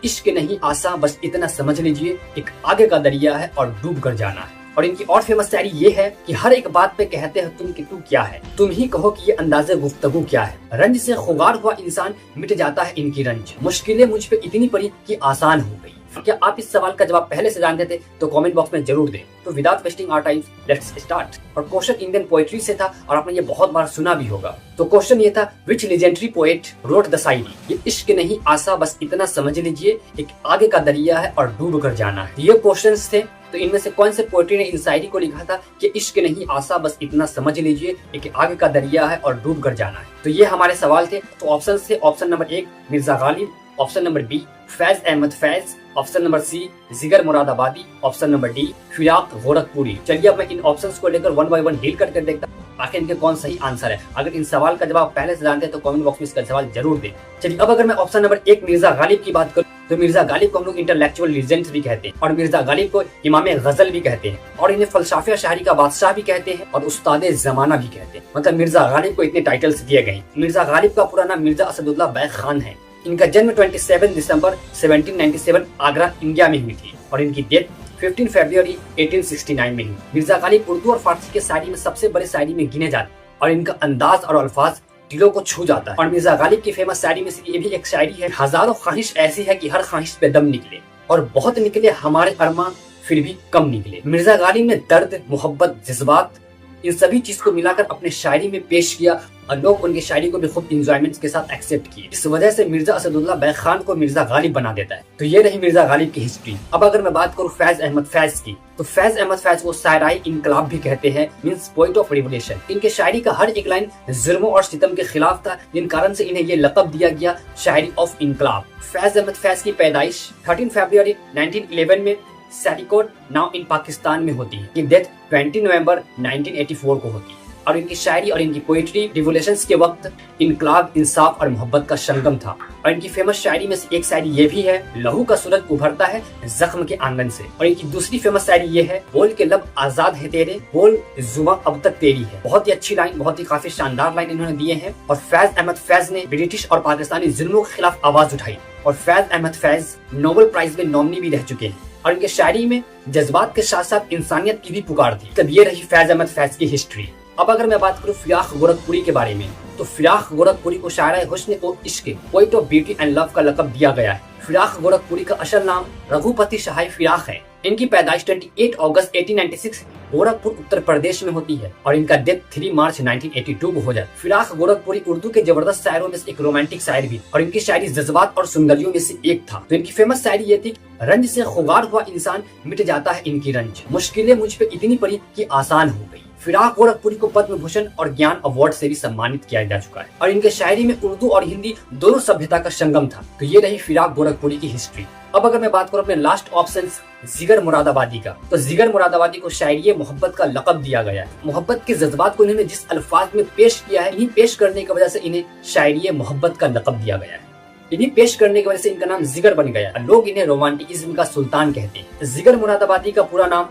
इश्क नहीं आसा बस इतना समझ लीजिए, एक आगे का दरिया है और डूब कर जाना है। और इनकी और फेमस शायरी ये है कि हर एक बात पे कहते हैं तुम कि तू क्या है, तुम ही कहो कि ये अंदाज़े गुफ्तगू क्या है। रंज से खुगार हुआ इंसान मिट जाता है इनकी रंज, मुश्किलें मुझ पे इतनी पड़ी कि आसान हो गई। क्या आप इस सवाल का जवाब पहले से जानते थे? तो कमेंट बॉक्स में जरूर दें। तो without wasting our time let's start. और क्वेश्चन इंडियन पोएट्री से था और आपने ये बहुत बार सुना भी होगा। तो क्वेश्चन ये था, विच लेजेंडरी पोएट रोट द शायरी, ये इश्क नहीं आसा बस इतना समझ लीजिए, एक आगे का दरिया है और डूब कर जाना है। ये क्वेश्चंस थे। तो इनमें से कौन से पोएट्री ने इन शायरी को लिखा था कि इश्क नहीं आसा बस इतना समझ लीजिए, एक आगे का दरिया है और डूब कर जाना है? तो ये हमारे सवाल थे। तो ऑप्शन थे, option number 1 Mirza Ghalib, option number B Faiz Ahmed Faiz, option number C Jigar Moradabadi, option number D Firaq Gorakhpuri. चलिए अब मैं इन ऑप्शंस को लेकर वन बाय वन डील करके देखता हूँ आखिर इनके कौन सही आंसर है। अगर इन सवाल का जवाब पहले से जानते हैं तो कमेंट बॉक्स में इसका सवाल जरूर दें। चलिए अब अगर मैं ऑप्शन नंबर 1 मिर्जा गालिब की बात करूँ तो मिर्जा गालिब को हम लोग इंटेलेक्चुअल लीजेंड्स भी कहते हैं और मिर्जा गालिब को इमाम गजल भी कहते हैं और इन्हें फलसाफे शायरी का बादशाह भी कहते हैं और उस्तादे जमाना भी कहते हैं। मतलब मिर्जा गालिब को इतने टाइटल्स दिए गए। मिर्जा गालिब का पूरा नाम मिर्जा असदुल्लाह बैग खान है। इनका जन्म 27 दिसंबर 1797 आगरा इंडिया में हुई थी और इनकी डेथ 15 फरवरी 1869 में हुई। मिर्जा गालिब उर्दू और फारसी के शायरी में सबसे बड़े शायरी में गिने जाते और इनका अंदाज और अल्फाज दिलों को छू जाता है। और मिर्जा गालिब की फेमस शायरी में से ये भी एक शायरी है, हजारों ख्वाहिश ऐसी है कि हर ख्वाहिश पे दम निकले और बहुत निकले हमारे अरमान फिर भी कम निकले। मिर्जा गालिब ने दर्द, मोहब्बत, जज्बात इन सभी चीज को मिलाकर अपने शायरी में पेश किया और लोग उनकी शायरी को भी खूब इंजॉयमेंट के साथ एक्सेप्ट किए। इस वजह से मिर्जा असदुल्लाह बैग खान को मिर्जा गालिब बना देता है। तो ये रही मिर्जा गालिब की हिस्ट्री। अब अगर मैं बात करूँ फैज अहमद फैज की, तो फैज अहमद फैज को शायराई इनकलाब भी कहते हैं, मींस पॉइंट ऑफ रिवोल्यूशन। इनके शायरी का हर एक लाइन जुल्मों और सितम के खिलाफ था, जिन कारण से इन्हें ये लक़ब दिया गया शायरी ऑफ इनकलाब। फैज अहमद फैज की पैदाइश 13 फरवरी 1911 में सैलिकोट नाउ इन पाकिस्तान में होती है। इनकी डेथ 20 नवंबर 1984 को होती है और इनकी शायरी और इनकी पोएट्री रिवोल्यूशंस के वक्त इनकलाब, इंसाफ और मोहब्बत का संगम था। और इनकी फेमस शायरी में से एक शायरी ये भी है, लहू का सूरज उभरता है जख्म के आंगन से। और इनकी दूसरी फेमस शायरी ये है, बोल के लब आजाद है तेरे, बोल जुबां अब तक तेरी है। बहुत ही अच्छी लाइन, बहुत ही काफी शानदार लाइन इन्होंने दिए हैं। और फैज अहमद फैज ने ब्रिटिश और पाकिस्तानी जुल्मों के खिलाफ आवाज उठाई और फैज अहमद फैज नोबेल प्राइज में नॉमिनी भी रह चुके हैं। और इनके शायरी में जज्बात के साथ साथ इंसानियत की भी पुकार थी। तब ये रही फैज अहमद फैज की हिस्ट्री। अब अगर मैं बात करूँ फिराक गोरखपुरी के बारे में, तो फिराक गोरखपुरी को शायरा हुस्न और इश्क, poet of beauty and love का लक़ब दिया गया है। फिराक गोरखपुरी का असल नाम रघुपति शाह फिराक है। इनकी पैदाइश 28 अगस्त 1896 गोरखपुर उत्तर प्रदेश में होती है और इनका डेथ 3 मार्च 1982 को हो जाता है। फिराक गोरखपुरी उर्दू के जबरदस्त शायरों में से एक रोमांटिक शायर भी और इनकी शायरी जज्बात और सुंदरियों में से एक था। तो इनकी फेमस शायरी ये थी, रंज से खुगार हुआ इंसान मिट जाता है इनकी रंज, मुश्किलें मुझ पे इतनी पड़ी कि आसान हो गई। फिराक गोरखपुरी को पद्म भूषण और ज्ञान अवार्ड से भी सम्मानित किया जा चुका है और इनके शायरी में उर्दू और हिंदी दोनों सभ्यता का संगम था। तो ये रही फिराक गोरखपुरी की हिस्ट्री। अब अगर मैं बात करूँ अपने लास्ट ऑप्शन जिगर मुरादाबादी का, तो जिगर मुरादाबादी को शायरी मोहब्बत का लक़ब दिया गया है। मोहब्बत के जज्बात को इन्होंने जिस अल्फाज में पेश किया है, इन्हीं पेश करने की वजह से इन्हें शायरी मोहब्बत का लक़ब दिया गया है। इन्हीं पेश करने की वजह से इनका नाम जिगर बन गया। लोग इन्हें रोमांटिकिज्म का सुल्तान कहते हैं। जिगर मुरादाबादी का पूरा नाम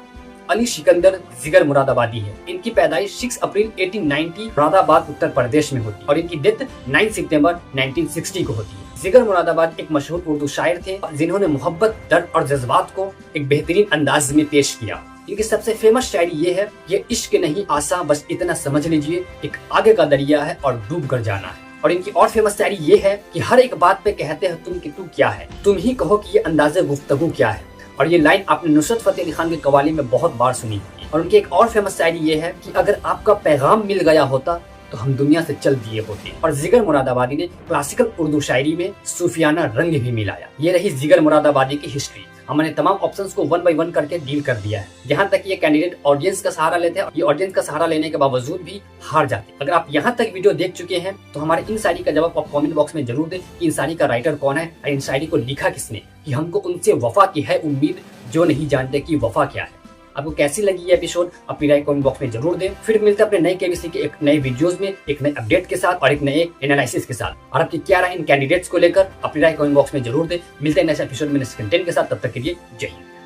अली सिकंदर जिगर मुरादाबादी है। इनकी पैदाइश 6 अप्रैल 1890 मुरादाबाद उत्तर प्रदेश में होती है और इनकी डेथ 9 सितंबर 1960 को होती है। जिगर मुरादाबाद एक मशहूर उर्दू शायर थे जिन्होंने मोहब्बत, दर्द और जज्बात को एक बेहतरीन अंदाज में पेश किया। इनकी सबसे फेमस शायरी ये है, ये इश्क नहीं आसा बस इतना समझ लीजिए, एक आगे का दरिया है और डूब कर जाना है। और इनकी और फेमस शायरी ये है कि हर एक बात पे कहते हैं तुम कि तू क्या है, तुम ही कहो कि ये अंदाज़े गुफ्तगू क्या है। और ये लाइन आपने नुसरत फतेह अली खान के कवाली में बहुत बार सुनी होगी। और उनकी एक और फेमस शायरी ये है कि अगर आपका पैगाम मिल गया होता तो हम दुनिया से चल दिए होते। और जिगर मुरादाबादी ने क्लासिकल उर्दू शायरी में सूफियाना रंग भी मिलाया। ये रही जिगर मुरादाबादी की हिस्ट्री। हमने तमाम ऑप्शंस को वन बाय वन करके डील कर दिया है। यहाँ तक ये कैंडिडेट ऑडियंस का सहारा लेते हैं, ये ऑडियंस का सहारा लेने के बावजूद भी हार जाते हैं। अगर आप यहाँ तक वीडियो देख चुके हैं तो हमारे इन शायरी का जवाब आप कमेंट बॉक्स में जरूर दें कि इन शायरी का राइटर कौन है और इन शायरी को लिखा किसने, कि हमको उनसे वफा की है उम्मीद जो नहीं जानते कि वफा क्या है। आपको कैसी लगी ये एपिसोड अपनी राय कमेंट बॉक्स में जरूर दें। फिर मिलते हैं अपने नए केबीसी के एक नए वीडियोस में, एक नए अपडेट के साथ और एक नए एनालिसिस के साथ। और आपकी क्या राय इन कैंडिडेट्स को लेकर अपनी राय कमेंट बॉक्स में जरूर दें। मिलते हैं नेक्स्ट एपिसोड में नेक्स्ट कंटेंट के साथ, तब तक के लिए जय हिंद।